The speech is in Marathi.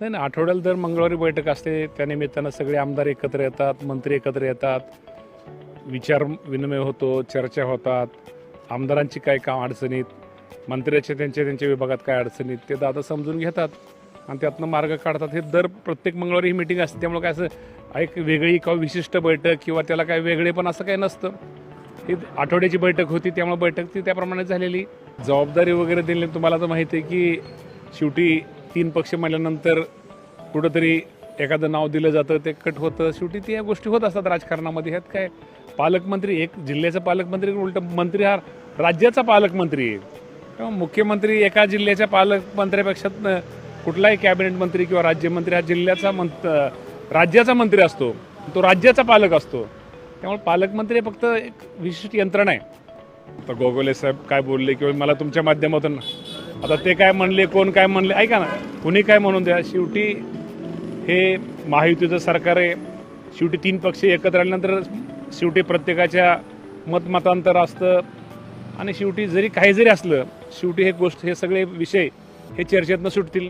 नाही नाही, आठवड्याला दर मंगळवारी बैठक असते. त्यानिमित्तानं सगळे आमदार एकत्र येतात, मंत्री एकत्र येतात, विचार विनिमय होतो, चर्चा होतात. आमदारांची काय काम अडचणीत, मंत्र्याच्या त्यांच्या विभागात काय अडचणीत ते दादा समजून घेतात आणि त्यातनं मार्ग काढतात. हे दर प्रत्येक मंगळवारी ही मीटिंग असते. त्यामुळे काय असं एक वेगळी किंवा विशिष्ट बैठक किंवा त्याला काय वेगळे पण असं काही नसतं. ही आठवड्याची बैठक होती, त्यामुळे बैठक ती त्याप्रमाणे झालेली. जबाबदारी वगैरे दिली तुम्हाला तर माहिती आहे की शेवटी 3 पक्ष म्हणल्यानंतर कुठंतरी एखादं नाव दिलं जातं, ते कट होतं. शेवटी त्या गोष्टी होत असतात राजकारणामध्ये. ह्यात काय पालकमंत्री, एक जिल्ह्याचा पालकमंत्री, उलट मंत्री हा राज्याचा पालकमंत्री आहे. किंवा मुख्यमंत्री एका जिल्ह्याच्या पालकमंत्र्यापेक्षा कुठलाही कॅबिनेट मंत्री किंवा राज्यमंत्री हा जिल्ह्याचा राज्याचा मंत्री असतो, तो राज्याचा पालक असतो. त्यामुळे पालकमंत्री फक्त एक विशिष्ट यंत्रणा आहे. आता गोगोले साहेब काय बोलले किंवा मला तुमच्या माध्यमातून आता ते काय म्हणले, कोण काय म्हणले, ऐका ना, कुणी काय म्हणून द्या, शेवटी हे महायुतीचं सरकार आहे. शेवटी 3 पक्ष एकत्र आल्यानंतर शेवटी प्रत्येकाच्या मतमतांतर असतं आणि शेवटी जरी काही जरी असलं, शेवटी हे सगळे विषय हे चर्चेतनं सुटतील.